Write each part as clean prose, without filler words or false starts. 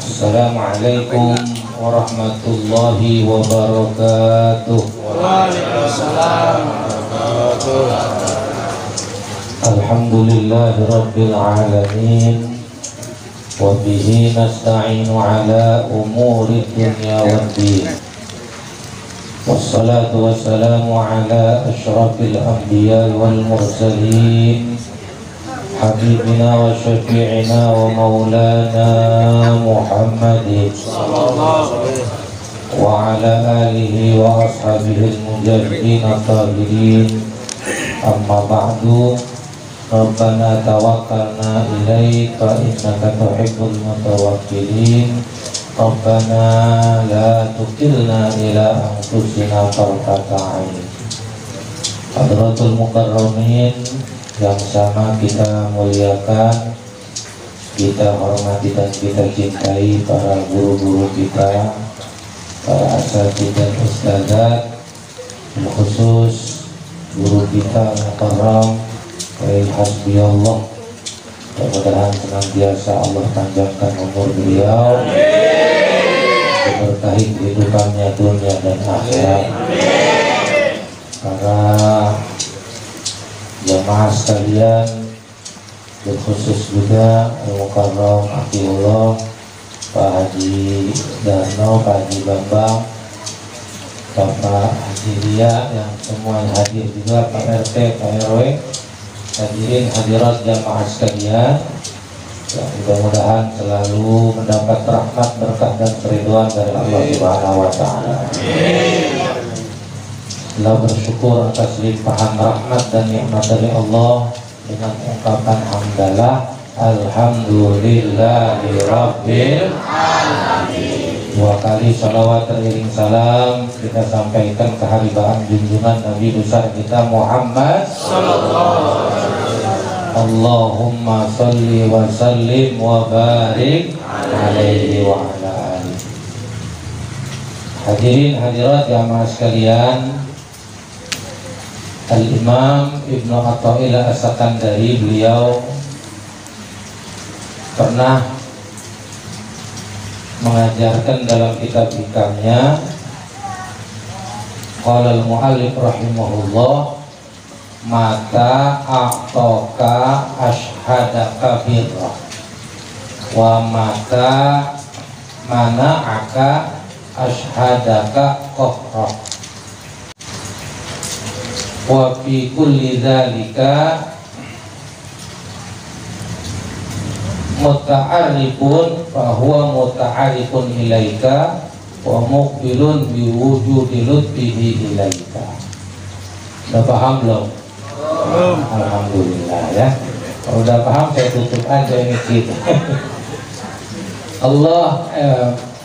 Assalamualaikum warahmatullahi wabarakatuh. Waalaikumsalam warahmatullahi. Alhamdulillahi rabbil alamin. Wa bihi nasta'inu ala umuri dunya waddin. Wassalatu wassalamu ala asyrafil anbiya wal mursalin, habibina wa syafi'ina wa maulana Muhammadin wa ala alihi wa ashabihi al-mujahidin at-tahirin. Amma ba'du. Rabbana tawakkalna ilaika innaka tuhibbul mutawakkilin. Rabbana la tukilna ila anfusina tarfata ain. Hadratul mukarramin yang sama kita muliakan, kita hormati dan kita cintai para guru-guru kita, para asatidz dan ustadzat, khusus guru kita mukarram Kiai Hasbi Allah. Mudah-mudahan senantiasa Allah panjangkan umur beliau, memberkahi kehidupannya dunia dan akhirat. Para jamaah sekalian, berkhusus juga Al-Mukarram Akiullah, Pak Haji Darno, Pak Haji Bambang, Bapak Haji Ria, yang semua hadir juga, Pak RT, Pak RW, hadirin hadirat jamaah sekalian, yang mudah-mudahan selalu mendapat rahmat, berkah dan keridhaan dari Allah Subhanahu wa Ta'ala. Setelah bersyukur atas limpahan rahmat dan nikmat dari Allah dengan ungkapan hamdalah, alhamdulillahirabbil alamin. Dua kali salawat teriring salam kita sampaikan keharibaan junjungan Nabi besar kita Muhammad sallallahu alaihi wasallam. Allahumma salli wa sallim wa barik alaihi wa ala alihi. Hadirin hadirat jamaah sekalian, Al-Imam Ibnu Athaillah As-Sakandari, beliau pernah mengajarkan dalam kitab hikamnya, qala al-muallif rahimahullah, mata a'toka ashhadaka birra wa mata mana'aka ashhadaka qahra wa fi kulli dzalika muta'arrifun fa huwa muta'arrifun ilaika wa muqbilun bi wujudi lutfihi ilaika. Udah paham belum? Belum. Alhamdulillah ya. Kalau udah paham saya tutup aja ini kita.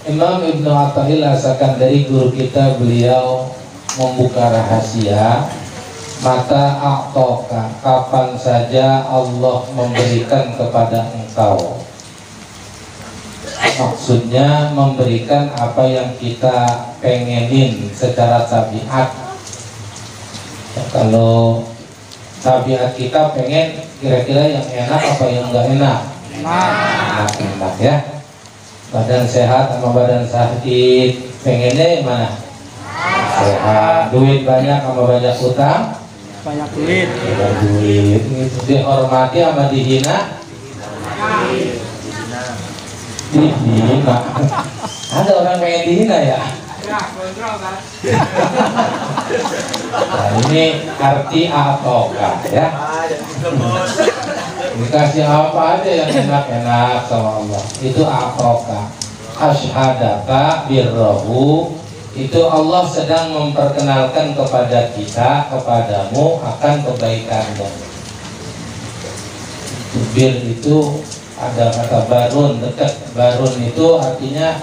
Imam Ibnu Athaillah As-Sakandari guru kita, beliau membuka rahasia mata a'toka, kapan saja Allah memberikan kepada engkau. Maksudnya memberikan apa yang kita pengenin secara tabiat. Ya, kalau tabiat kita pengen kira-kira yang enak apa yang enggak enak? Enak ya. Badan sehat sama badan sakit, pengennya yang mana? Sehat. Duit banyak sama banyak utang? Banyak duit. Banyak duit. Dihormati sama dihina? Dihina. Ada orang pengen dihina ya? Ya, kontrol kan. Nah, ini arti a'toka ya. Dikasih apa aja yang enak-enak sama Allah, itu a'toka. Asyhadaka birrahu, itu Allah sedang memperkenalkan kepada kita, kepadamu akan kebaikannya. Bir itu ada kata barun, dekat. Barun itu artinya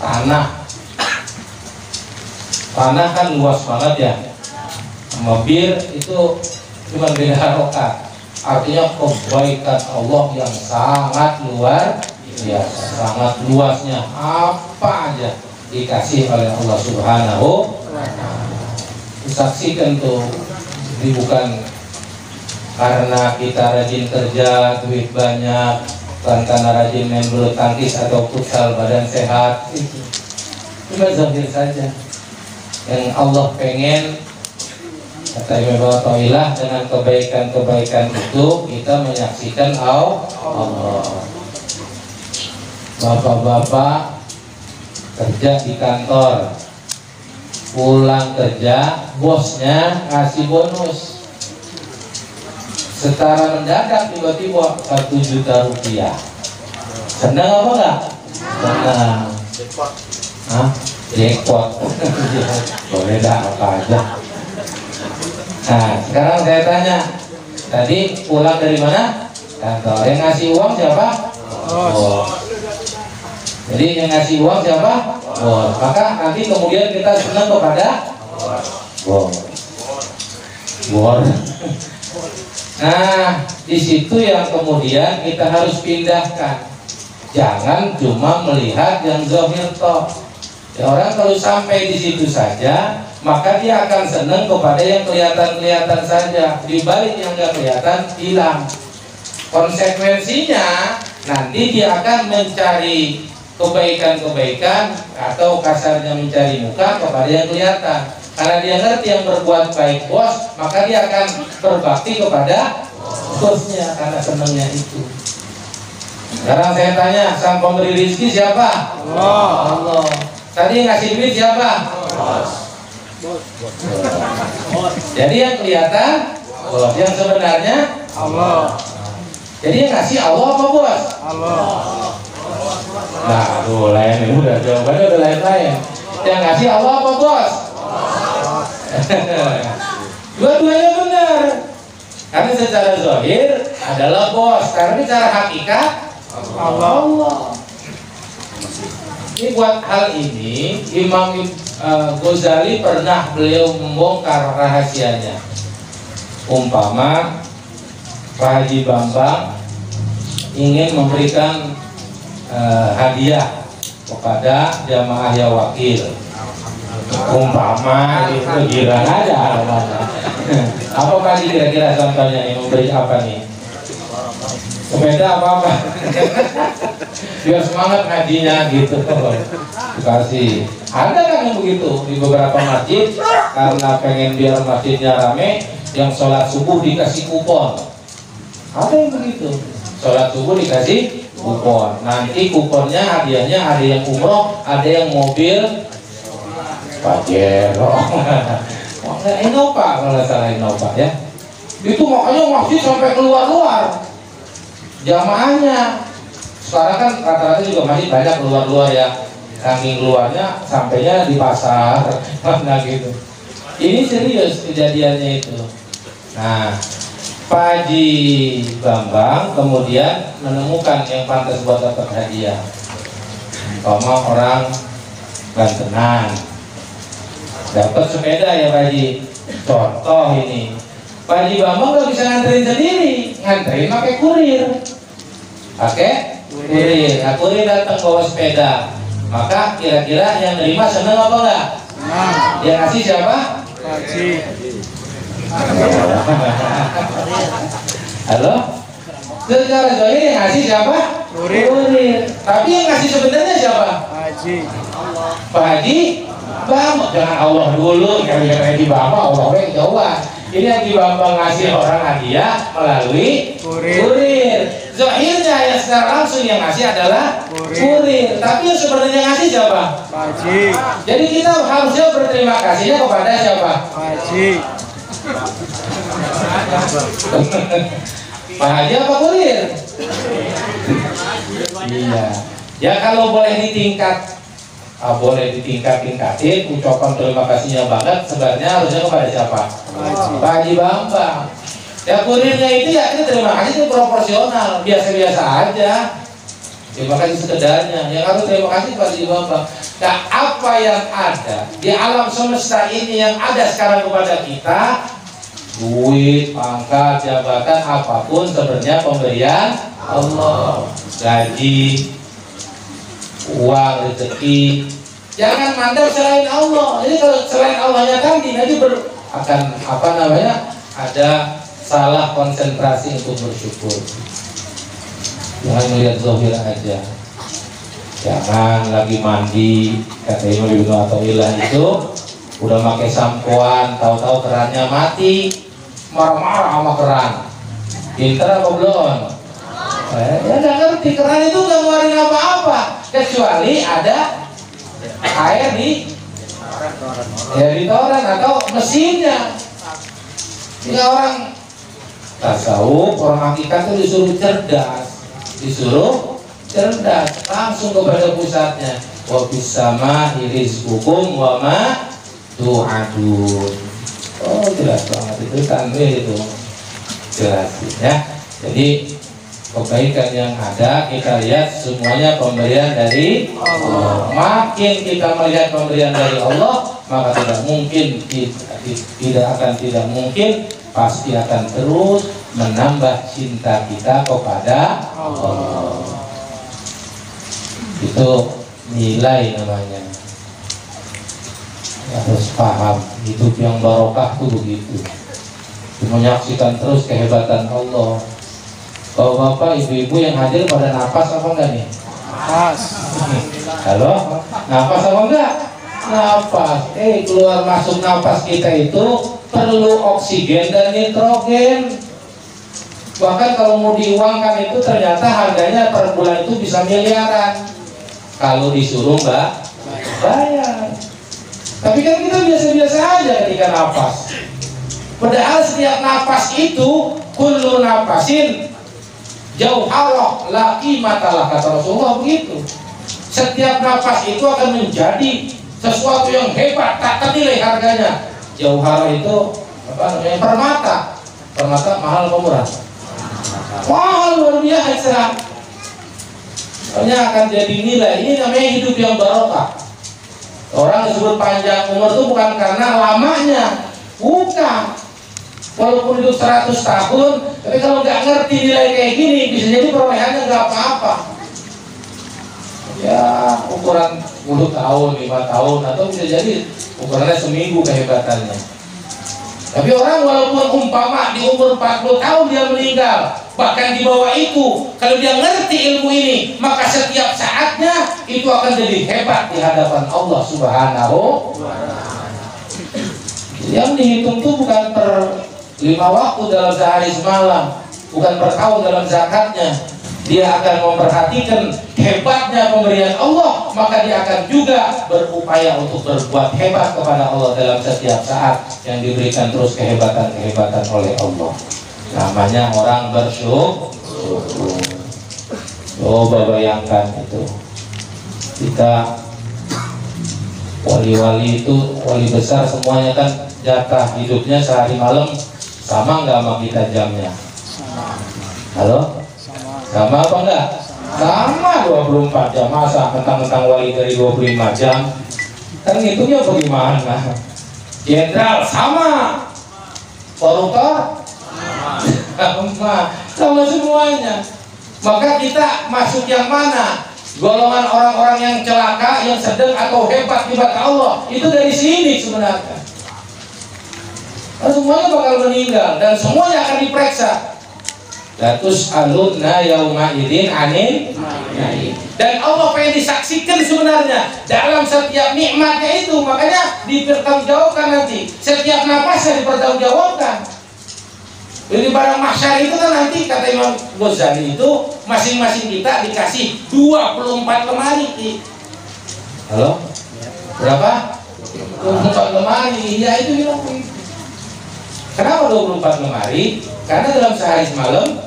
tanah. Tanah kan luas banget ya. Mobil itu cuma beda harokat. Artinya kebaikan Allah yang sangat luar biasa, sangat luasnya, apa aja dikasih oleh Allah Subhanahu wa ta'ala. Saksikan tuh, ini bukan karena kita rajin kerja, duit banyak, bukan karena rajin main bulu tangkis atau futsal, badan sehat, itu cuma zahir saja. Yang Allah pengen, kata Imam Athaillah, dengan kebaikan-kebaikan itu kita menyaksikan Allah. Bapak-bapak kerja di kantor, pulang kerja bosnya ngasih bonus secara mendadak, tiba-tiba 1 juta rupiah. Senang apa enggak? Senang. Hah? Jackpot. Boleh dah apa aja. Nah, sekarang saya tanya, tadi pulang dari mana? Kantor. Yang ngasih uang siapa? Bos. Jadi yang ngasih uang siapa? Bos. Maka nanti kemudian kita senang kepada bos. Bos. Nah, di situ yang kemudian kita harus pindahkan. Jangan cuma melihat yang zahir toh. Ya, orang kalau sampai di situ saja, maka dia akan senang kepada yang kelihatan-kelihatan saja. Di balik yang nggak kelihatan hilang. Konsekuensinya nanti dia akan mencari kebaikan-kebaikan atau kasarnya mencari muka kepada yang kelihatan. Karena dia ngerti yang berbuat baik bos, maka dia akan berbakti kepada bosnya karena senangnya itu. Sekarang saya tanya, sang pemberi rezeki siapa? Allah. Tadi yang ngasih duit siapa? Bos. Jadi yang kelihatan bos, yang sebenarnya Allah. Jadi yang ngasih Allah apa bos? Allah. Nah, tuh lain ini udah jawabannya udah lain-lain. Yang ngasih Allah apa bos? Dua-duanya benar. Karena secara zahir adalah bos, karena secara hakikat Allah. Ini buat hal ini Imam Ghazali pernah beliau membongkar rahasianya. Umpama Pak Haji Bambang ingin memberikan hadiah kepada jamaah ya wakil. Umpama itu girang aja apa Pak Haji kira-kira contohnya yang memberi apa nih? Sepeda apa? Biar semangat ngajinya gitu. Dikasih. Ada kan yang begitu di beberapa masjid, karena pengen biar masjidnya rame, yang sholat subuh dikasih kupon. Ada yang begitu. Sholat subuh dikasih kupon. Nanti kuponnya hadiahnya ada yang umroh, ada yang mobil Pajero. Innova kalau nggak salah Innova ya. Itu makanya masjid sampai keluar-luar jamaahnya. Sekarang kan rata-rata juga masih banyak keluar-luar ya. Saking keluarnya sampainya di pasar mana gitu. Ini serius kejadiannya itu. Nah, Pak Haji Bambang kemudian menemukan yang pantas buat dapat hadiah. Umpama orang Bantenan dapat sepeda ya Pak Haji. Contoh ini, Pak Haji Bambang nggak bisa nganterin sendiri, nganterin pakai kurir. Pakai kurir. Nah, kurir datang bawa sepeda. Maka kira-kira yang nerima senang apa enggak? Senang. Yang ngasih siapa? Pak Haji. Halo? Secara zahir yang ngasih siapa? Kurir. Tapi yang ngasih sebenarnya siapa? Pak Haji. Pak Haji Bambang. Jangan Allah dulu, yang Haji Bambang Allah yang jauhan. Ini Haji Bambang ngasih orang hadiah melalui kurir. Zahirnya yang secara langsung yang ngasih adalah kurir. Tapi yang sebenarnya ngasih siapa? Pak Haji. Jadi kita harusnya berterima kasihnya kepada siapa? Pak Haji. Pak Haji apa kurir? Iya. Ya kalau boleh boleh ditingkatin ucapan terima kasihnya banget, sebenarnya harusnya kepada siapa? Pak Haji Bambang. Ya kurirnya itu ya kita terima kasih itu proporsional, biasa-biasa aja. Terima kasih sekedarnya. Yang harus terima kasih pada Ibu Bapak. Nah, apa yang ada di alam semesta ini yang ada sekarang kepada kita, duit, pangkat, jabatan, apapun sebenarnya pemberian Allah. Gaji, uang, rezeki, jangan mandang selain Allah. Jadi kalau selain Allahnya tadi nanti akan apa namanya, ada salah konsentrasi untuk bersyukur. Jangan melihat zahir aja. Jangan lagi mandi, kata Imam Ibnu Athaillah itu udah pakai sampoan, tahu-tahu kerannya mati, marah-marah sama keran. Pinter apa belum? Ya nggak ngerti, keran itu nggak ngeluarin apa-apa kecuali ada air di toren atau mesinnya. Ini orang tasawuf, orang hakikat itu disuruh cerdas, langsung kepada pusatnya. Wa bis sama'i rizqukum wa ma tu'adun. Oh jelas banget itu tanwir itu jelas ya. Jadi kebaikan yang ada kita lihat semuanya pemberian dari Allah. Makin kita melihat pemberian dari Allah, maka tidak mungkin pasti akan terus menambah cinta kita kepada Allah. Itu nilai namanya. Harus paham hidup yang barokah itu begitu. Menyaksikan terus kehebatan Allah. Kalau bapak ibu-ibu yang hadir pada napas apa enggak nih? Napas. Halo? Napas apa enggak? Napas. Keluar masuk napas kita itu perlu oksigen dan nitrogen. Bahkan kalau mau diuangkan itu ternyata harganya per bulan itu bisa miliaran. Kalau disuruh bayar. Tapi kan kita biasa-biasa aja ketika napas. Padahal setiap napas itu kullu napasin jauharah la qimatalah, kata Rasulullah begitu. Setiap napas itu akan menjadi sesuatu yang hebat, tak ternilai harganya. Jauharah itu apa namanya? Permata. Permata mahal apa murah? Mahal, luar biasa. Soalnya akan jadi nilai. Ini namanya hidup yang barokah. Orang disebut panjang umur itu bukan karena lamanya, bukan. Walaupun hidup 100 tahun, tapi kalau nggak ngerti nilai kayak gini, bisa jadi perolehannya nggak apa-apa. Ya ukuran 10 tahun, 5 tahun, atau bisa jadi ukurannya seminggu kehebatannya. Tapi orang walaupun umpama di umur 40 tahun dia meninggal, bahkan di bawah itu, kalau dia ngerti ilmu ini, maka setiap saatnya itu akan jadi hebat di hadapan Allah Subhanahu wa Ta'ala. Yang dihitung itu bukan per 5 waktu dalam sehari semalam, bukan per tahun dalam zakatnya. Dia akan memperhatikan hebatnya pemberian Allah, maka dia akan juga berupaya untuk berbuat hebat kepada Allah dalam setiap saat yang diberikan terus kehebatan-kehebatan oleh Allah. Namanya orang bersyukur. Coba bayangkan itu, kita wali-wali itu, wali besar semuanya kan jatah hidupnya sehari malam sama nggak sama kita jamnya? Halo? Sama apa enggak? Sama 24 jam. Masa mentang-mentang wali dari 25 jam? Kan ngitungnya bagaimana? Jenderal sama, koruptor sama semuanya. Maka kita masuk yang mana? Golongan orang-orang yang celaka, yang sedang atau hebat di mata Allah. Itu dari sini sebenarnya. Semuanya bakal meninggal dan semuanya akan diperiksa. Latus alunna yauma idin anin. Dan Allah pengen disaksikan sebenarnya dalam setiap nikmatnya itu, makanya dipertanggungjawabkan nanti. Setiap napasnya dipertanggungjawabkan. Jadi barang mahsyar itu kan nanti kata Imam Ghazali itu masing-masing kita dikasih 24 lemari. Halo? Berapa? 24 lemari. Ya itu bilang. Kenapa 24 lemari? Karena dalam sehari semalam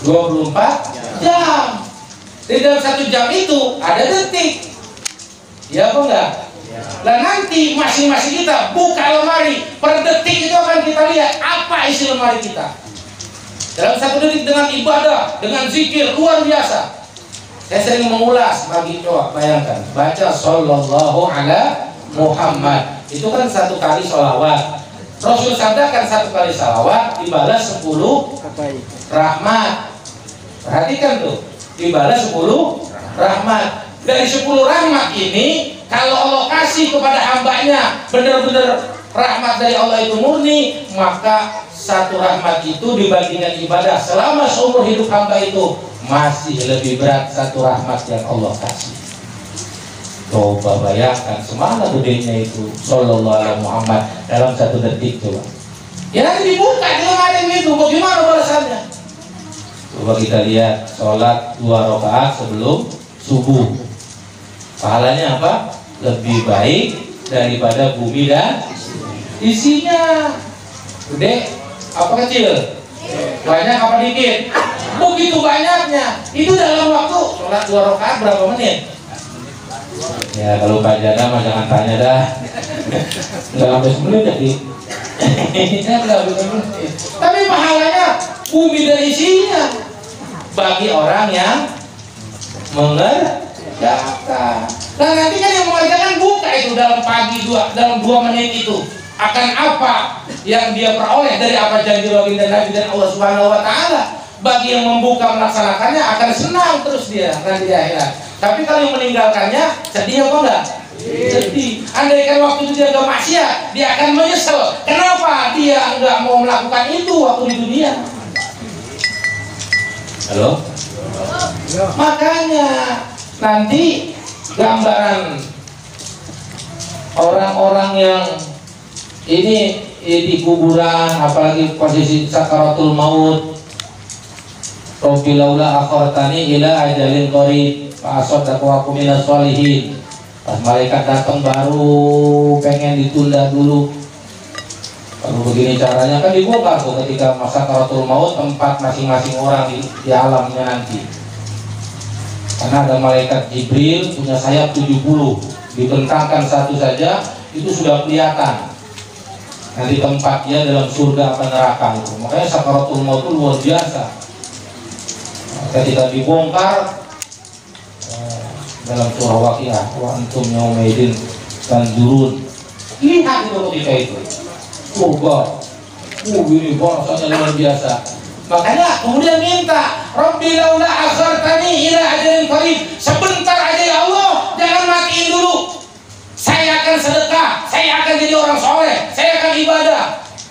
24 jam. Di dalam 1 jam itu ada detik. Ya apa enggak? Dan nanti masing-masing kita buka lemari, per detik itu akan kita lihat apa isi lemari kita. Dalam satu detik dengan ibadah, dengan zikir luar biasa. Saya sering mengulas bagi coba bayangkan, baca sallallahu ala Muhammad. Itu kan satu kali sholawat. Rasul sabdakan satu kali sholawat dibalas 10 rahmat. Perhatikan tuh, dibalas 10 rahmat. Dari 10 rahmat ini, kalau Allah kasih kepada hambanya benar-benar rahmat dari Allah itu murni, maka satu rahmat itu dibandingkan ibadah selama seumur hidup hamba itu masih lebih berat satu rahmat yang Allah kasih. Coba bayangkan semana gedenya itu sallallahu alaihi Muhammad dalam satu detik coba. Ya nanti dibuka di lemari itu, bagaimana balasannya? Coba kita lihat sholat 2 rakaat sebelum subuh. Pahalanya apa? Lebih baik daripada bumi dan isinya. Gede apa kecil? Banyak apa dikit? Begitu banyaknya. Itu dalam waktu sholat 2 rakaat berapa menit? Ya kalau Pak Jana mah jangan tanya dah. Nggak sampai 10 menit jadi. Tapi pahalanya bumi dan isinya bagi orang yang mengerjakan. Nah nanti kan yang mengerjakan buka itu dalam pagi dalam 2 menit itu akan apa yang dia peroleh dari apa janji baginda Nabi dan Allah Subhanahu Wa Taala. Bagi yang membuka melaksanakannya akan senang terus dia nanti di akhirat. Tapi kalau yang meninggalkannya sedih apa enggak? Sedih. Andaikan waktu itu dia enggak maksiat, dia akan menyesal. Kenapa dia enggak mau melakukan itu waktu di dunia? Halo? Makanya nanti gambaran orang-orang yang ini di kuburan, apalagi posisi sakaratul maut, Rabbi laula akhartani ila ajalin qarib fa asaddaqu wa kum minas sholihin. Pas malaikat datang baru pengen ditunda dulu. Kalau begini caranya kan dibongkar tuh ketika masa sakaratul maut tempat masing-masing orang di alamnya nanti. Karena ada malaikat Jibril punya sayap 70, dibentangkan satu saja itu sudah kelihatan nanti tempat dia dalam surga atau neraka itu. Makanya sakaratul maut itu luar biasa. Ketika dibongkar dalam surah Waqiah, wa antum yaumaidin tanzurun, lihat itu ketika itu. Ini bahasanya luar biasa. Makanya kemudian minta, Rabbi laula akhartani ila ajalin qarib, sebentar aja ya Allah, jangan matiin dulu. Saya akan sedekah, saya akan jadi orang soleh, saya akan ibadah.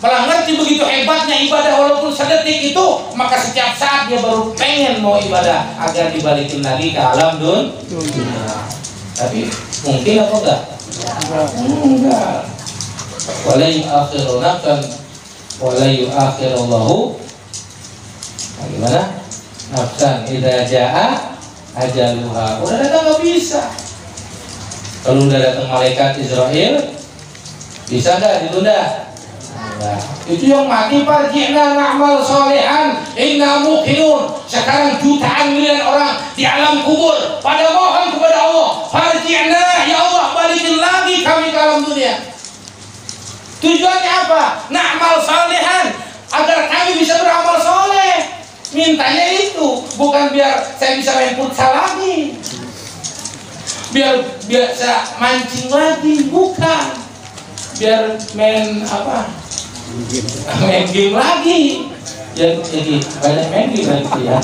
Malah ngerti begitu hebatnya ibadah walaupun sedetik itu, maka setiap saat dia baru pengen mau ibadah agar dibalikin lagi ke alam dunia. Tapi mungkin apa enggak? Enggak. Wala yu'akhiru nafsan wala yu'akhirullahu. Bagaimana? Nafsan idza jaa ajaluha. Udah datang nggak bisa. Kalau udah datang malaikat Israel, bisa nggak ditunda? Nah, itu yang mati farji'na na'mal solehan inna muqinun. Sekarang jutaan miliar orang di alam kubur pada mohon kepada Allah, farji'na ya Allah, balikin lagi kami ke alam dunia. Tujuannya apa? Na'mal solehan, agar kami bisa beramal soleh. Mintanya itu bukan biar saya bisa main futsal lagi, biar bisa mancing lagi, bukan. Biar main apa? Main game lagi. Jadi banyak main game lagi ya.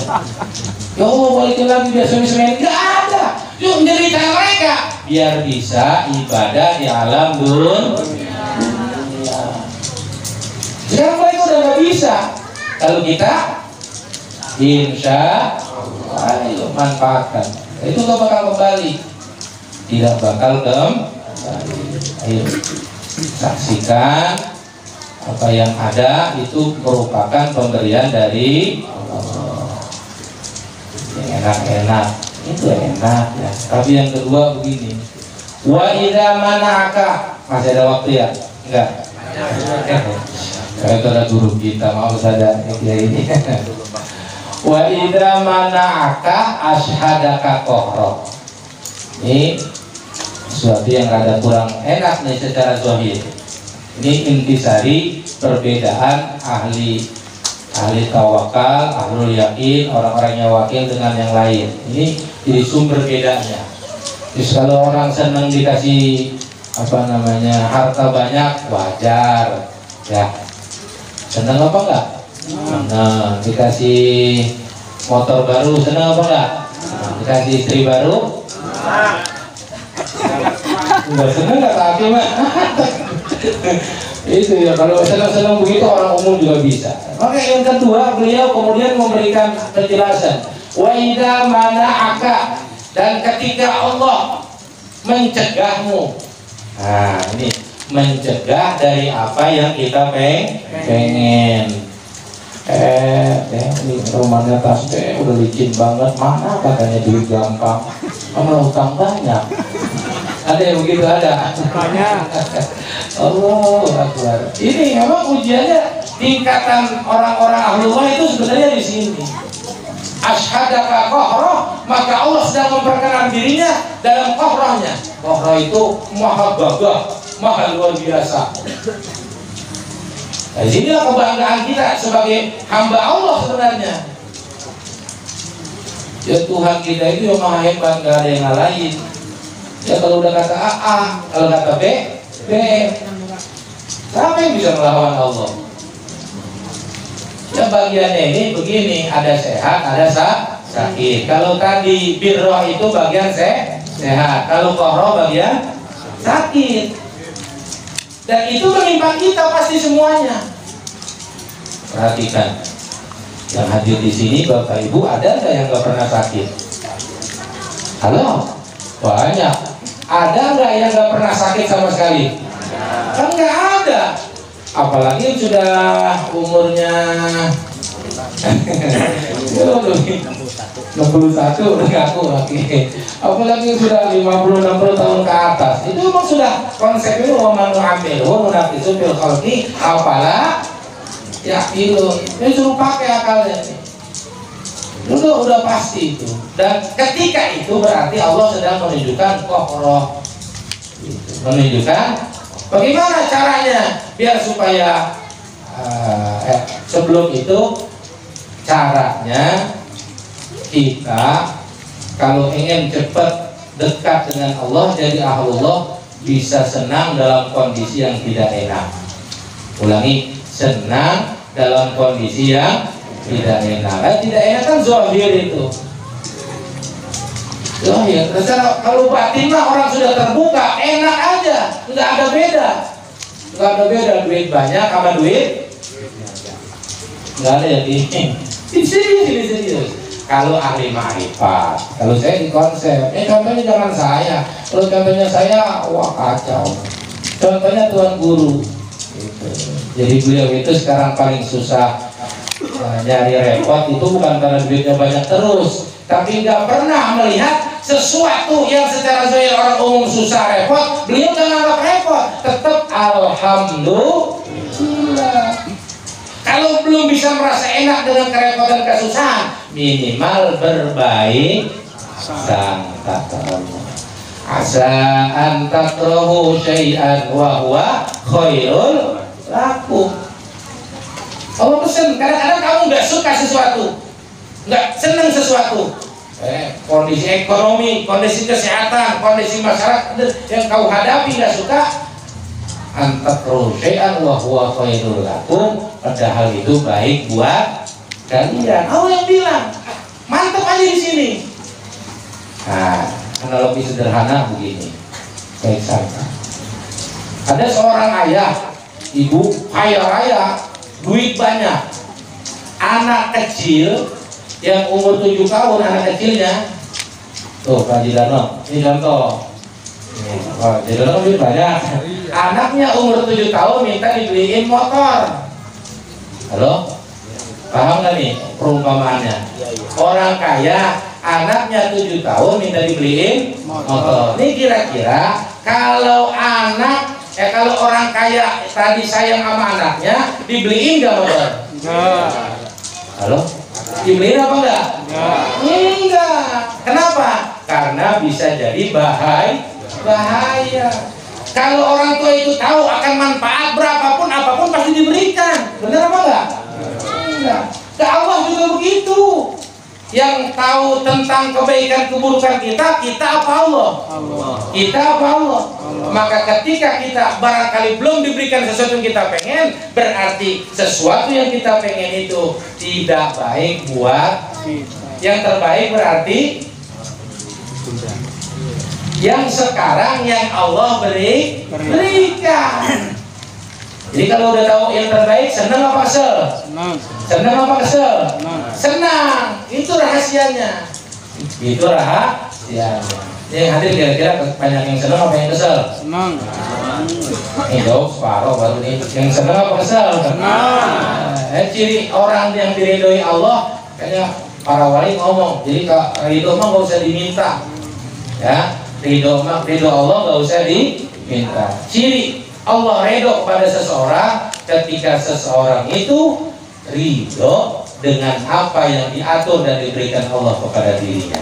Ya Allah, balikin lagi biar saya bisa main. Gak ada. Yuk menjadi mereka biar bisa ibadah di alam dunia. Sekarang mereka udah gak bisa. Kalau kita insya Allah, ayo manfaatkan. Itu gak bakal kembali, tidak bakal kembali. Ayo saksikan apa yang ada itu merupakan pemberian dari Allah. Yang enak-enak itu enak ya. Tapi yang kedua begini, wa idza mana'aka, masih ada waktu ya? Enggak. Itu ada guru kita, mau saja ini. Wa idza mana'aka ashhadaka qahra. Ini sesuatu yang rada kurang enak nih secara zahir. Ini intisari perbedaan ahli tawakal, ahlul yakin, orang-orang yang wakil dengan yang lain. Ini jadi sumber bedanya. Terus kalau orang senang dikasih harta banyak, wajar ya. Senang apa enggak? Senang. Dikasih motor baru, senang apa enggak? Dikasih istri baru? Enggak senang enggak tapi mah. Itu ya, kalau senang-senang begitu orang umum juga bisa. Maka yang kedua, beliau kemudian memberikan penjelasan. Wa idza mana'aka, dan ketika Allah mencegahmu. Nah, ini mencegah dari apa yang kita pengen. Ini rumahnya tas udah licin banget, mana katanya duit gampang, kamu utang banyak. Ada yang begitu, ada Banyak. Allahu Akbar. Ini memang ujiannya tingkatan orang-orang ahlullah itu sebenarnya di sini. Asyhadaka qahra, maka Allah sedang memperkenalkan dirinya dalam qahranya. Qahra itu maha gagah, maha luar biasa. Nah, inilah kebanggaan kita sebagai hamba Allah sebenarnya. Ya Tuhan kita itu yang maha hebat, gak ada yang lain. Ya kalau udah kata A, kalau kata B, B. Siapa yang bisa melawan Allah? Ya bagiannya ini begini, ada sehat, ada sakit. Kalau tadi birroh itu bagian sehat, kalau qahra bagian sakit. Dan itu menimpa kita pasti semuanya. Perhatikan, yang hadir di sini Bapak Ibu ada nggak yang nggak pernah sakit? Halo, banyak. Ada nggak yang nggak pernah sakit sama sekali? Kan nggak ada. Apalagi sudah umurnya 61 udah ngaku lagi. Apalagi sudah 50-60 tahun ke atas. Itu memang sudah konsepnya waman nu'amilu nunafisu fil khalqi apalah ya ilun. Ini suruh pakai akalnya nih. Udah pasti itu. Dan ketika itu berarti Allah sedang menunjukkan qahra. Menunjukkan bagaimana caranya biar supaya sebelum itu caranya kita kalau ingin cepat dekat dengan Allah jadi ahlullah bisa senang dalam kondisi yang tidak enak. Ulangi, senang dalam kondisi yang tidak enak. Tidak enak kan zahir itu. Zahir. Kalau batin mah orang sudah terbuka, enak aja, nggak ada beda. Nggak ada beda duit banyak sama duit nggak ada ya di sini. Kalau ahli ma'rifat, kalau saya di konsep, contohnya jangan saya. Kalau contohnya saya, wah kacau. Contohnya Tuan Guru. Gitu. Jadi beliau itu sekarang paling susah nyari repot itu bukan karena duitnya banyak terus, tapi nggak pernah melihat sesuatu yang secara zahir orang umum susah repot, beliau nggak nganggap repot, tetap alhamdulillah. Kalau belum bisa merasa enak dengan kerepotan kesusahan, minimal berbaik sangka. Asa an takrahu syai'an wa huwa khairul lakum. Allah pesan, kadang-kadang kamu nggak suka sesuatu, nggak senang sesuatu, kondisi ekonomi, kondisi kesehatan, kondisi masyarakat yang kau hadapi nggak suka, antakrahu syai'an wa huwa khairul lakum, padahal itu baik buat kalian. Allah yang bilang, mantap aja di sini. Nah, analogi sederhana begini, baik sangka. Ada seorang ayah, ibu kaya raya, duit banyak, anak kecil yang umur 7 tahun, anak kecilnya tuh Pak Jidano, ini contoh. Pak Jidano duit banyak, anaknya umur 7 tahun minta dibeliin motor. Halo, paham nggak nih perumpamaannya? Orang kaya, anaknya 7 tahun minta dibeliin motor. Ini kira-kira kalau kalau orang kaya tadi sayang sama anaknya, dibeliin nggak motor? Halo? Dibeliin apa enggak? Enggak. Kenapa? Karena bisa jadi bahaya. bahaya. Kalau orang tua itu tahu akan manfaat berapapun apapun pasti diberikan. Benar apa enggak? Enggak. Ke Allah juga begitu. Yang tahu tentang kebaikan keburukan kita apa Allah? Kita apa Allah? Maka ketika kita barangkali belum diberikan sesuatu yang kita pengen, berarti sesuatu yang kita pengen itu tidak baik buat kita. Yang terbaik berarti yang sekarang yang Allah berikan. Jadi kalau udah tahu yang terbaik, senang apa kesel? Senang apa kesel? Senang. Itu rahasianya. Itu rahasianya. Yang hadir kira-kira banyak yang senang apa yang kesel? Senang. Jawab separuh baru nih. Yang senang apa kesel? Senang. Ciri orang yang diridhoi Allah, kayaknya para wali ngomong. Jadi ridho mah nggak usah diminta. Ya, ridho Allah nggak usah diminta. Ciri Allah ridho kepada seseorang ketika seseorang itu ridho dengan apa yang diatur dan diberikan Allah kepada dirinya.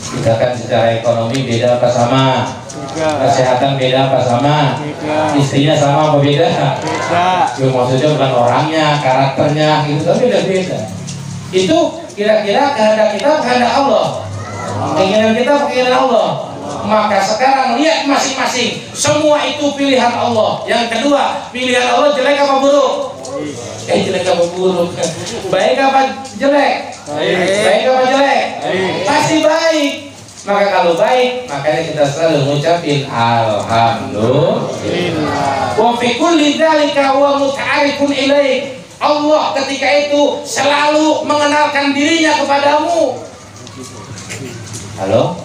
Kita kan secara ekonomi beda apa sama? Kesehatan beda apa sama? Istrinya sama apa beda? Beda. Maksudnya bukan orangnya, karakternya, gitu tapi beda. Itu kira-kira kehendak kita kehendak Allah. Keinginan kita keinginan Allah. Maka sekarang lihat masing-masing, semua itu pilihan Allah. Yang kedua, pilihan Allah jelek apa buruk? Jelek apa buruk? Baik apa jelek? Baik apa jelek? Pasti baik. Maka kalau baik, makanya kita selalu mengucapin alhamdulillah. Wa fi kulli dzalika wa muta'arifun ilaik. Allah ketika itu selalu mengenalkan dirinya kepadamu. Halo?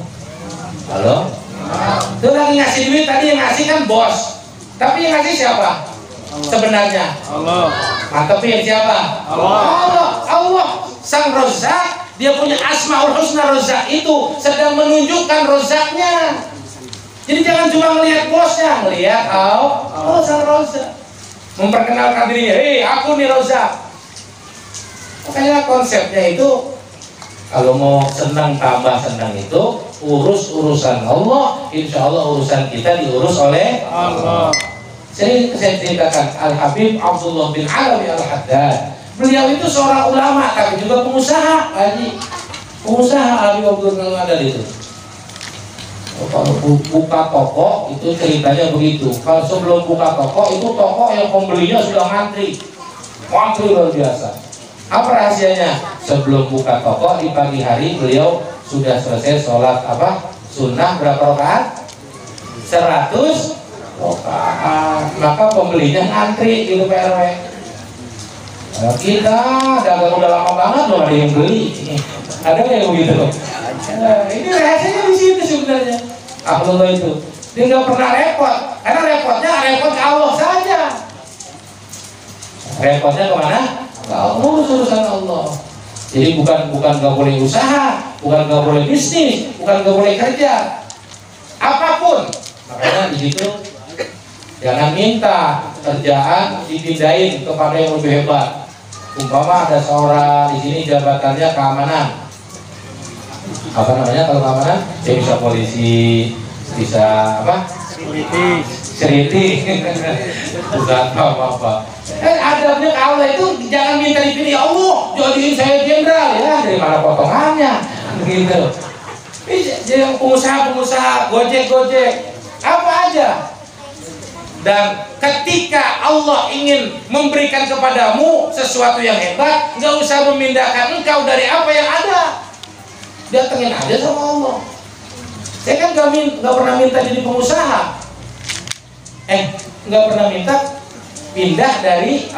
Itu lagi ngasih duit, tadi yang ngasih kan bos. Tapi yang ngasih siapa? Sebenarnya Allah. Tapi yang siapa? Allah. Sang Rozak, dia punya Asmaul Husna Rozak itu sedang menunjukkan Rozaknya. Jadi jangan cuma melihat bosnya, melihat sang Rozak. Memperkenalkan dirinya, hei aku nih Rozak. Makanya konsepnya itu kalau mau senang tambah senang itu urus urusan Allah, insya Allah urusan kita diurus oleh Allah. Saya ceritakan Al Habib Abdullah bin Alawi Al Haddad. Beliau itu seorang ulama tapi juga pengusaha. Pengusaha Habib Abdullah Haddad itu. Kalau buka toko itu ceritanya begitu. Kalau sebelum buka toko itu toko yang pembelinya sudah ngantri luar biasa. Apa rahasianya? Sebelum buka toko di pagi hari beliau sudah selesai sholat sunnah berapa rakaat? 100 rakaat. Maka pembelinya ngantri gitu PRW. Nah, kita dagang udah lama banget loh ada yang beli. Ada nggak yang begitu? Nah, ini rahasianya di situ sebenarnya. Allah itu dia nggak pernah repot, karena repotnya repot ke Allah saja. Repotnya kemana? Urus urusan Allah. Jadi bukan nggak boleh usaha, bukan nggak boleh bisnis, bukan nggak boleh kerja, apapun. Makanya di situ jangan minta kerjaan dipindahin kepada yang lebih hebat. Umpama ada seorang di sini jabatannya keamanan, apa namanya kalau keamanan? Dia bisa polisi, bisa apa? Security, bukan apa-apa. Adabnya ke Allah itu jangan minta dipilih Allah, jadiin saya jenderal ya, dari mana potongannya, begitu. Yang pengusaha, gojek, apa aja. Dan ketika Allah ingin memberikan kepadamu sesuatu yang hebat, nggak usah memindahkan engkau dari apa yang ada. Datengin aja sama Allah. Saya kan nggak pernah minta jadi pengusaha. Nggak pernah minta pindah dari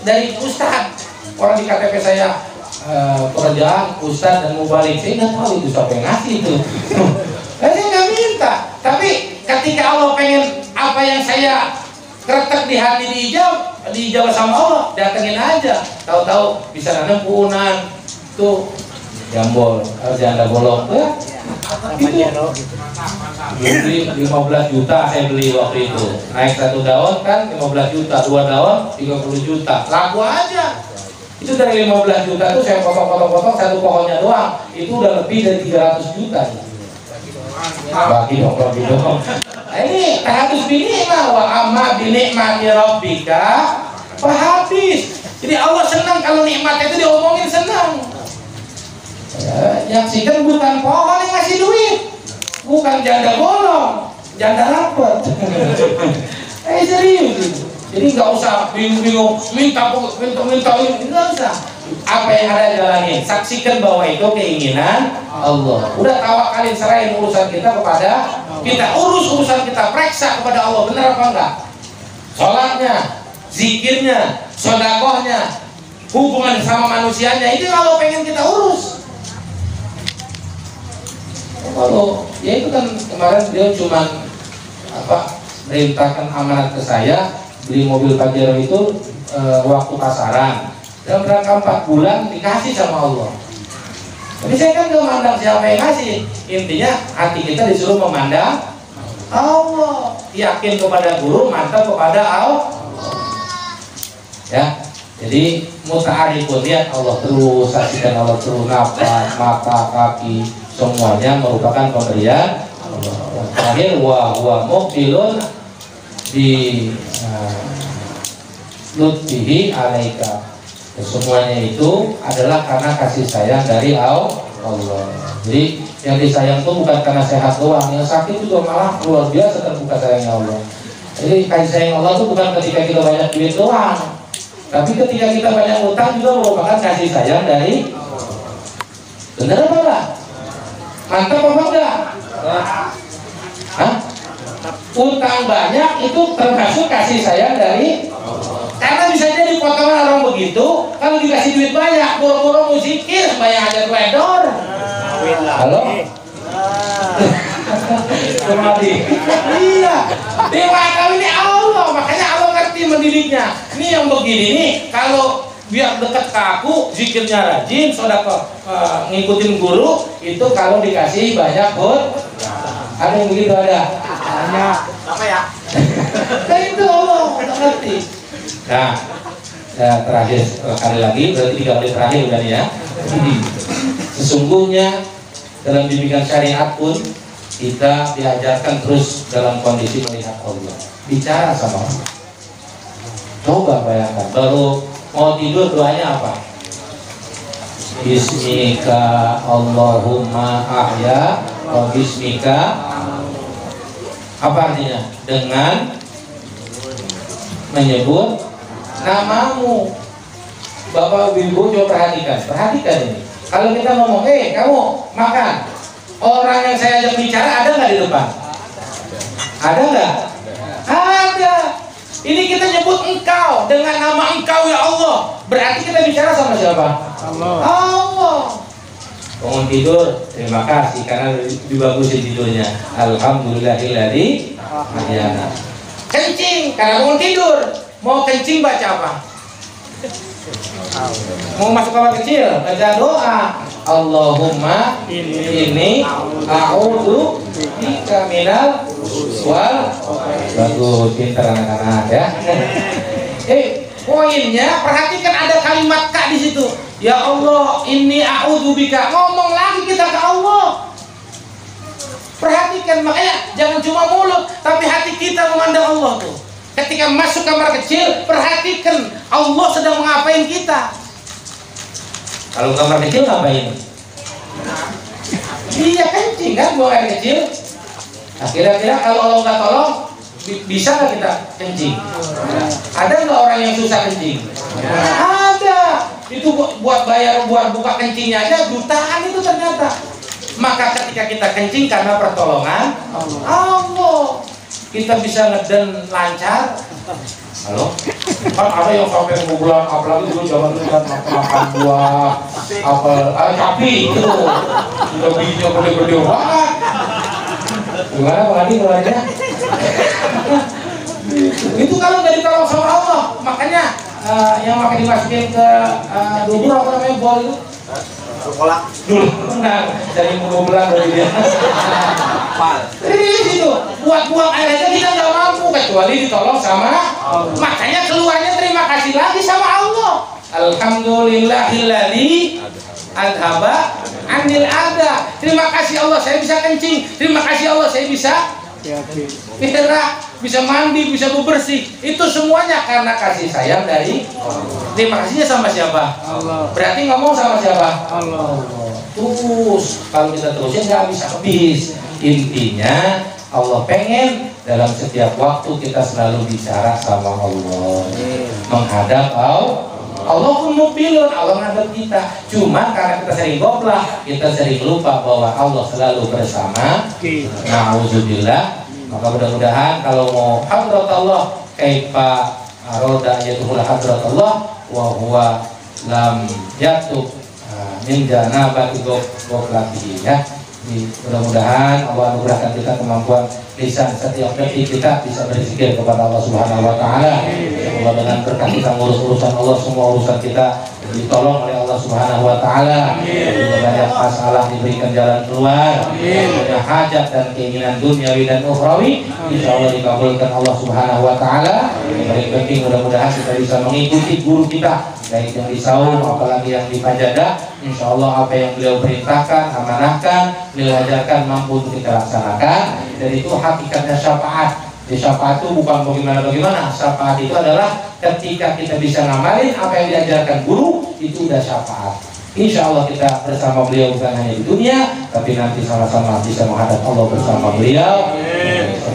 dari ustad. Orang di KTP saya pekerjaan ustad dan mubalik, saya nggak tahu itu siapa yang ngasih itu. Saya nggak minta. Tapi ketika Allah pengen apa yang saya kretek di hati dijawab sama Allah, datengin aja. Tahu-tahu bisa nanam punan tuh jambol, janda bolong tuh. Itu beli 15 juta saya beli waktu itu. Naik 1 daun kan 15 juta, 2 daun 30 juta. Laku aja. Itu dari 15 juta itu saya potong-potong satu pohonnya doang. Itu udah lebih dari 300 juta. Bagi dong. Nah, ini tahadus binikmah wa amma binikmati rabbika fahabis. Jadi Allah senang kalau nikmat itu diomongin senang. Ya, nyaksikan bukan pohon yang ngasih duit, bukan janda bolong, janda lapar. Serius. Jadi nggak usah bingung-bingung minta ini, nggak usah. Apa yang ada jalanin, saksikan bahwa itu keinginan Allah. Udah tawakalin, serahin urusan kita kepada kita, urus urusan kita, periksa kepada Allah benar apa enggak. Sholatnya, zikirnya, sodakohnya, hubungan sama manusianya, itu Allah pengen kita urus. Kalau ya itu kan kemarin dia cuma perintahkan amanat ke saya beli mobil Pajero itu waktu pasaran dalam rangka 4 bulan dikasih sama Allah. Tapi saya kan gak memandang siapa yang ngasih. Intinya hati kita disuruh memandang Allah, yakin kepada guru, mantap kepada Allah. Ya, jadi muta'arifun, lihat Allah terus, saksikan Allah terus, nafas, mata, kaki, semuanya merupakan pemberian Allah. Terakhir wa muqbilun di lutfihi alaika. Semuanya itu adalah karena kasih sayang dari Allah. Jadi yang disayang itu bukan karena sehat doang, yang sakit juga malah luar biasa terbuka sayangnya Allah. Jadi kasih sayang Allah itu bukan ketika kita banyak duit doang, tapi ketika kita banyak utang juga merupakan kasih sayang dari Allah. Benar apa enggak? Mantap apa enggak? Hah? Utang banyak itu termasuk kasih sayang dari Allah. Karena bisa jadi potongan orang begitu, kalau dikasih duit banyak, boro-boro musikir, bayang aja wedor. Halo? Kemari. Iya. Dewa kau ini Allah, makanya Allah ngerti mendidiknya. Ini yang begini nih, kalau biar dekat ke aku, zikirnya rajin, sedekah ngikutin guru, itu kalau dikasih banyak pun. Ada yang begitu ada? Banyak. Apa ya? Nah itu Allah ngerti. Nah, terakhir kali lagi, berarti 3 kali terakhir udah nih ya. Sesungguhnya dalam bimbingan syariat pun kita diajarkan terus dalam kondisi melihat Allah, bicara sama Allah. Coba bayangkan, baru mau tidur doanya apa? Bismika Allahumma ahya wa bismika. Apa artinya? Dengan menyebut namamu. Bapak Ibu coba perhatikan ini. Kalau kita ngomong, kamu makan, orang yang saya ajak bicara ada nggak di depan? Ada nggak? Ada. Ini kita nyebut engkau dengan nama engkau ya Allah. Berarti kita bicara sama siapa? Allah. Bangun tidur, terima kasih karena dibagusin tidurnya. Alhamdulillahilladzi ahyana. Kencing karena bangun tidur. Mau kencing baca apa? Mau masuk kamar kecil baca doa. Allahumma inni a'udzu bika minal wal. Bagus, pintar anak-anak ya. Poinnya perhatikan ada kalimat ka di situ. Ya Allah, inni a'udzu bika. Ngomong lagi kita ke Allah. Perhatikan, makanya jangan cuma mulut, tapi hati kita memandang Allah tuh. Ketika masuk kamar kecil, perhatikan Allah sedang mengapain kita. Kalau kamar kecil ngapain? Iya kencing kan, buang air kecil. Nah, kira-kira kalau Allah nggak tolong, bisa nggak kita kencing? Ada nggak orang yang susah kencing? Ada. Itu buat bayar, buat buka kencingnya aja jutaan itu ternyata. Maka ketika kita kencing karena pertolongan Allah, kita bisa ngeden lancar. Halo? Kan ada yang sampai bulan, apalagi dulu zaman dulu kan makan buah apel, capi itu udah bijinya gede-gede banget. Gimana Pak Adi keluarnya? Itu kalau nggak ditolong sama Allah, makanya yang makan dimasukin ke dubur apa namanya bol itu? Kolak dulu, nah dari bulan dari dia. Ini situ buat buang air aja kita nggak mampu kecuali ditolong sama Allah. Makanya keluarnya terima kasih lagi sama Allah. Alhamdulillahilladzi adhaba anil ada. Terima kasih Allah saya bisa kencing. Terima kasih Allah saya bisa berak, bisa mandi, bisa bebersih. Itu semuanya karena kasih sayang dari Allah. Terima kasihnya sama siapa? Allah. Berarti ngomong sama siapa? Allah. Terus kalau kita terusin nggak bisa habis. Intinya Allah pengen dalam setiap waktu kita selalu bicara sama Allah, menghadap Allah pun mukbilun, Allah menghadap kita. Cuma karena kita sering goblok, kita sering lupa bahwa Allah selalu bersama. Na'udzubillah. Maka mudah-mudahan kalau mau hadrat Allah, kaifa aroda yatuhul hadrat Allah, wa huwa lam yatub min janabati goblatihi, ya. Mudah-mudahan Allah anugerahkan kita kemampuan lisan setiap detik kita bisa berzikir kepada Allah Subhanahu wa taala. Allah dengan berkah kita ngurus urusan Allah, semua urusan kita ditolong oleh Allah Subhanahu wa taala. Banyak masalah diberikan jalan keluar. Banyak hajat dan keinginan duniawi dan ukhrawi insyaallah dikabulkan Allah Subhanahu wa taala. Yang paling penting mudah-mudahan kita bisa mengikuti guru kita, baik yang di Saum apalagi yang di Pajadah. Insyaallah apa yang beliau perintahkan, amanahkan, beliau ajarkan mampu untuk kita laksanakan. Dan itu hakikatnya syafaat. Di syafaat itu bukan bagaimana. Syafaat itu adalah ketika kita bisa ngamalin apa yang diajarkan guru, itu udah syafaat. Insya Allah kita bersama beliau bukan hanya di dunia, tapi nanti sama-sama bisa menghadap Allah bersama beliau.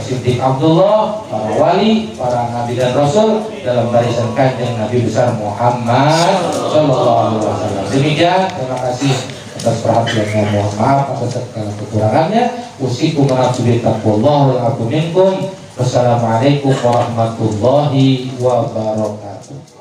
Siddiq Abdullah, para wali, para nabi dan rasul dalam barisan kanjeng Nabi besar Muhammad Sallallahu Alaihi Wasallam. Demikian, terima kasih atas perhatiannya, mohon maaf atas segala kekurangannya. Usikum nafsi taqwallahu wa minkum. Wassalamualaikum warahmatullahi wabarakatuh.